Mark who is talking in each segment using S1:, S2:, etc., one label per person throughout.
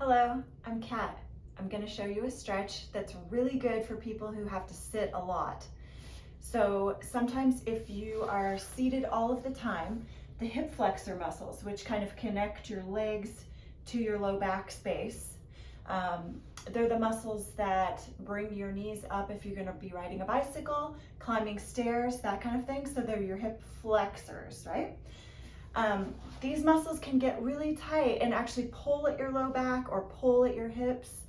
S1: Hello, I'm Kat. I'm going to show you a stretch that's really good for people who have to sit a lot. So sometimes if you are seated all of the time, the hip flexor muscles, which kind of connect your legs to your low back space, they're the muscles that bring your knees up if you're going to be riding a bicycle, climbing stairs, that kind of thing. So they're your hip flexors, right? These muscles can get really tight and actually pull at your low back or pull at your hips.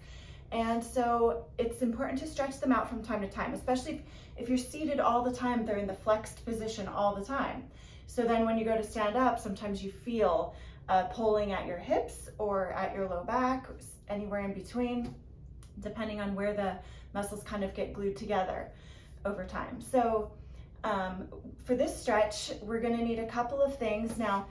S1: And so it's important to stretch them out from time to time, especially if you're seated all the time, they're in the flexed position all the time. So then when you go to stand up, sometimes you feel pulling at your hips or at your low back, anywhere in between, depending on where the muscles kind of get glued together over time. So for this stretch, we're going to need a couple of things. Now,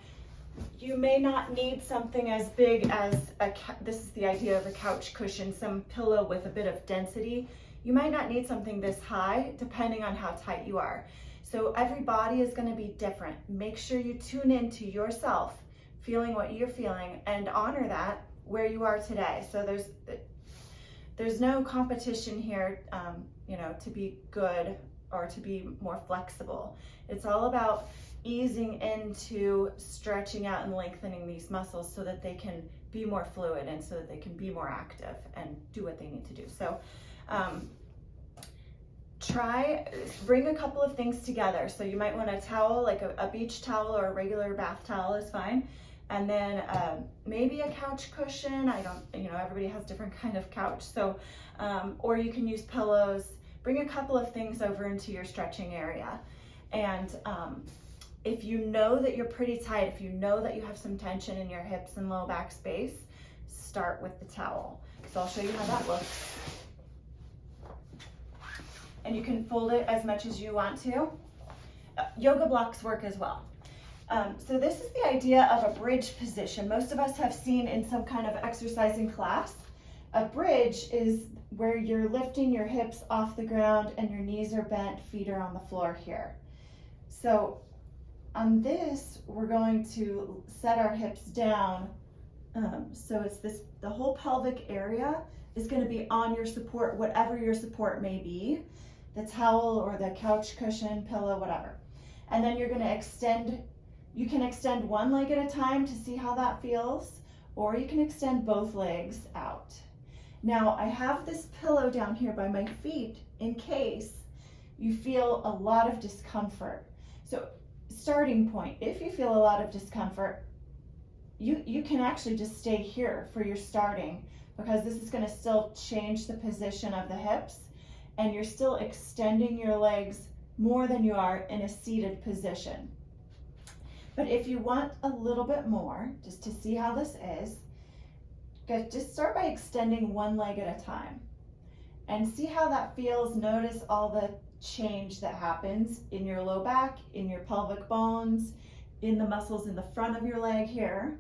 S1: you may not need something as big as this is the idea of a couch cushion, some pillow with a bit of density. You might not need something this high, depending on how tight you are. So every body is going to be different. Make sure you tune into yourself, feeling what you're feeling, and honor that where you are today. So there's no competition here, to be good or to be more flexible. It's all about easing into stretching out and lengthening these muscles so that they can be more fluid and so that they can be more active and do what they need to do. So bring a couple of things together. So you might want a towel, like a beach towel or a regular bath towel is fine. And then maybe a couch cushion. Everybody has different kind of couch. So, or you can use pillows. Bring a couple of things over into your stretching area. And if you know that you're pretty tight, if you know that you have some tension in your hips and low back space, start with the towel. So I'll show you how that looks. And you can fold it as much as you want to. Yoga blocks work as well. So this is the idea of a bridge position. Most of us have seen in some kind of exercising class. A bridge is where you're lifting your hips off the ground and your knees are bent, feet are on the floor here. So on this, we're going to set our hips down. So it's the whole pelvic area is going to be on your support, whatever your support may be, the towel or the couch cushion, pillow, whatever. And then you're going to extend. You can extend one leg at a time to see how that feels, or you can extend both legs out. Now, I have this pillow down here by my feet in case you feel a lot of discomfort. So, starting point, if you feel a lot of discomfort, you can actually just stay here for your starting, because this is going to still change the position of the hips, and you're still extending your legs more than you are in a seated position. But if you want a little bit more, just to see how this is, just start by extending one leg at a time and see how that feels. Notice all the change that happens in your low back, in your pelvic bones, in the muscles in the front of your leg here.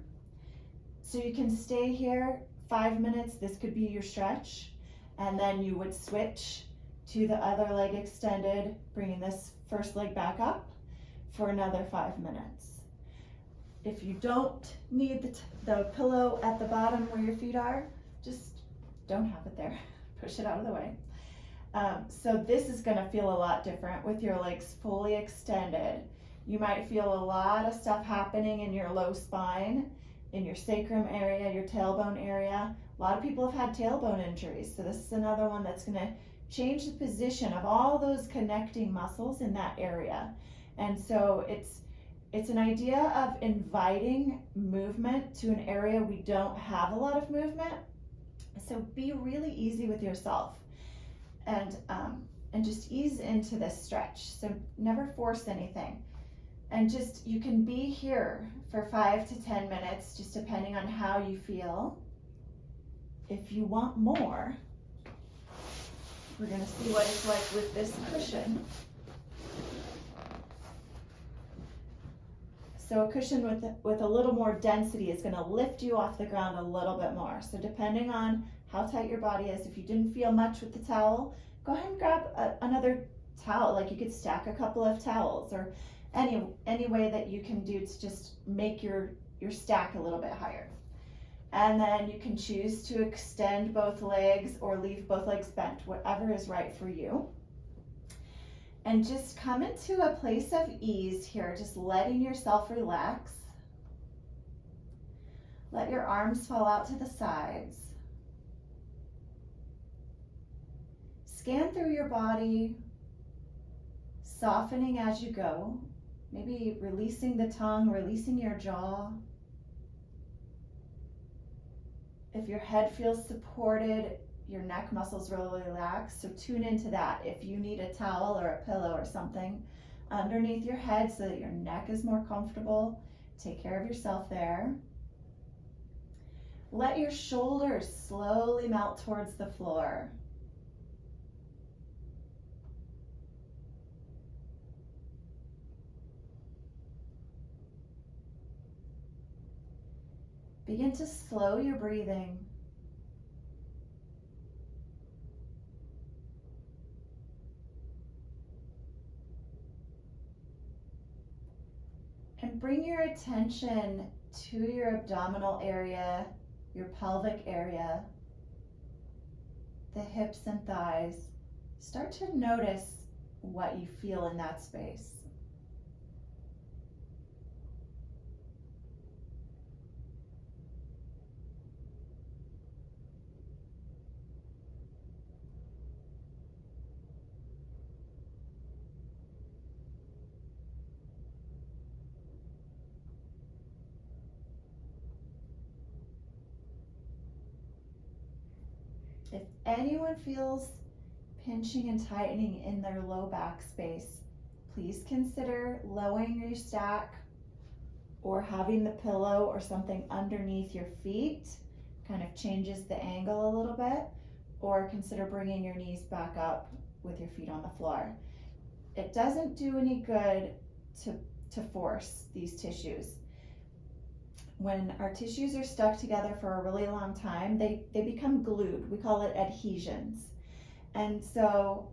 S1: So you can stay here 5 minutes. This could be your stretch. And then you would switch to the other leg extended, bringing this first leg back up for another 5 minutes. If you don't need the pillow at the bottom where your feet are, just don't have it there. Push it out of the way. So this is going to feel a lot different with your legs fully extended. You might feel a lot of stuff happening in your low spine, in your sacrum area, your tailbone area. A lot of people have had tailbone injuries, so this is another one that's going to change the position of all those connecting muscles in that area. And so it's an idea of inviting movement to an area we don't have a lot of movement. So be really easy with yourself and just ease into this stretch. So never force anything. And just, you can be here for 5 to 10 minutes, just depending on how you feel. If you want more, we're gonna see what it's like with this cushion. So a cushion with a little more density is going to lift you off the ground a little bit more. So depending on how tight your body is, if you didn't feel much with the towel, go ahead and grab another towel. Like you could stack a couple of towels, or any way that you can do to just make your stack a little bit higher. And then you can choose to extend both legs or leave both legs bent, whatever is right for you. And just come into a place of ease here, just letting yourself relax. Let your arms fall out to the sides. Scan through your body, softening as you go. Maybe releasing the tongue, releasing your jaw. If your head feels supported, your neck muscles really relax, so tune into that. If you need a towel or a pillow or something underneath your head so that your neck is more comfortable, take care of yourself there. Let your shoulders slowly melt towards the floor. Begin to slow your breathing. And bring your attention to your abdominal area, your pelvic area, the hips and thighs. Start to notice what you feel in that space. If anyone feels pinching and tightening in their low back space, please consider lowering your stack or having the pillow or something underneath your feet. Kind of changes the angle a little bit, or consider bringing your knees back up with your feet on the floor. It doesn't do any good to force these tissues. When our tissues are stuck together for a really long time, they become glued. We call it adhesions. And so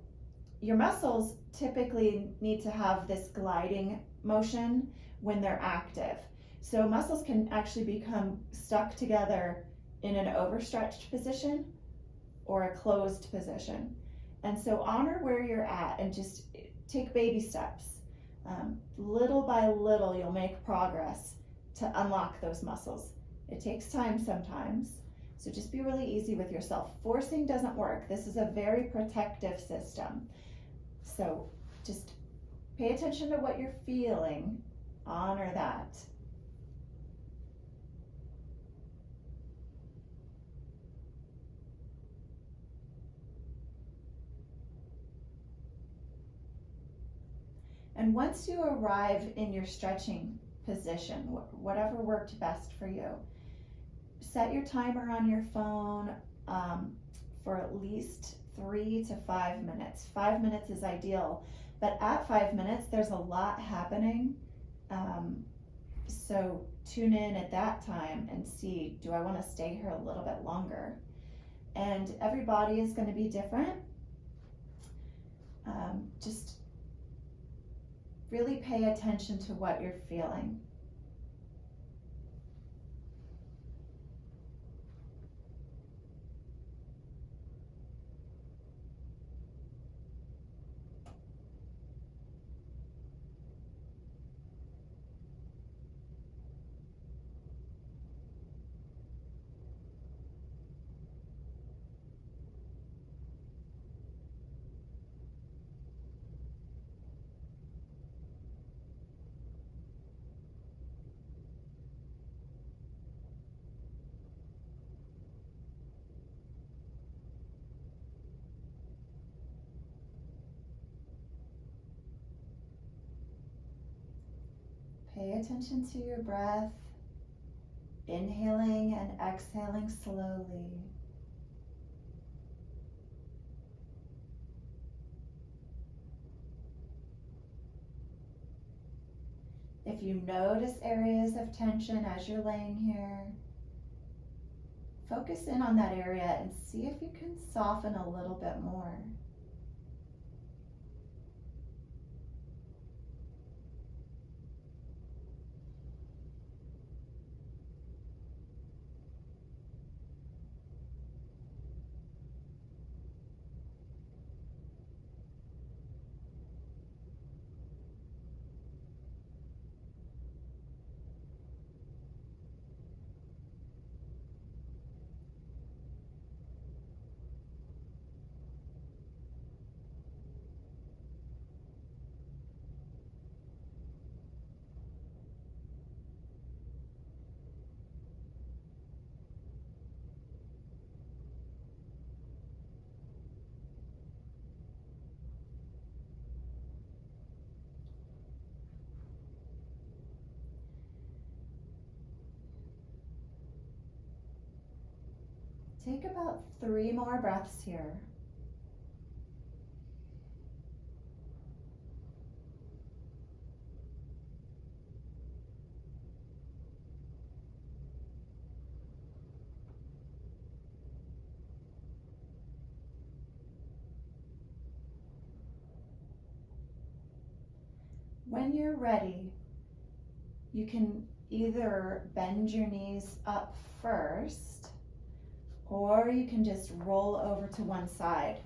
S1: your muscles typically need to have this gliding motion when they're active. So muscles can actually become stuck together in an overstretched position or a closed position. And so honor where you're at and just take baby steps. Little by little, you'll make progress to unlock those muscles. It takes time sometimes, so just be really easy with yourself. Forcing doesn't work. This is a very protective system. So just pay attention to what you're feeling, honor that. And once you arrive in your stretching position, whatever worked best for you, set your timer on your phone for at least 3 to 5 minutes. 5 minutes is ideal, but at 5 minutes, there's a lot happening. So tune in at that time and see, do I want to stay here a little bit longer? And every body is going to be different. Just really pay attention to what you're feeling. Pay attention to your breath, inhaling and exhaling slowly. If you notice areas of tension as you're laying here, focus in on that area and see if you can soften a little bit more. Take about 3 more breaths here. When you're ready, you can either bend your knees up first, or you can just roll over to one side.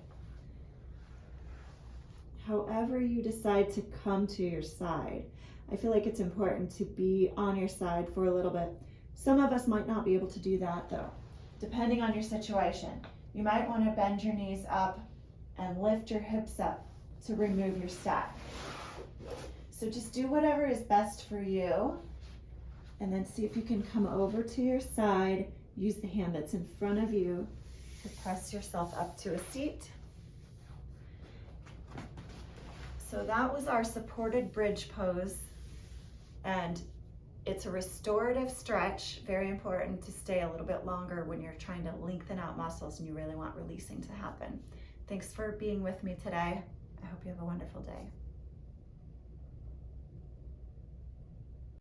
S1: However you decide to come to your side, I feel like it's important to be on your side for a little bit. Some of us might not be able to do that though, depending on your situation. You might want to bend your knees up and lift your hips up to remove your stack. So just do whatever is best for you, and then see if you can come over to your side. Use the hand that's in front of you to press yourself up to a seat. So that was our supported bridge pose, and it's a restorative stretch. Very important to stay a little bit longer when you're trying to lengthen out muscles and you really want releasing to happen. Thanks for being with me today. I hope you have a wonderful day.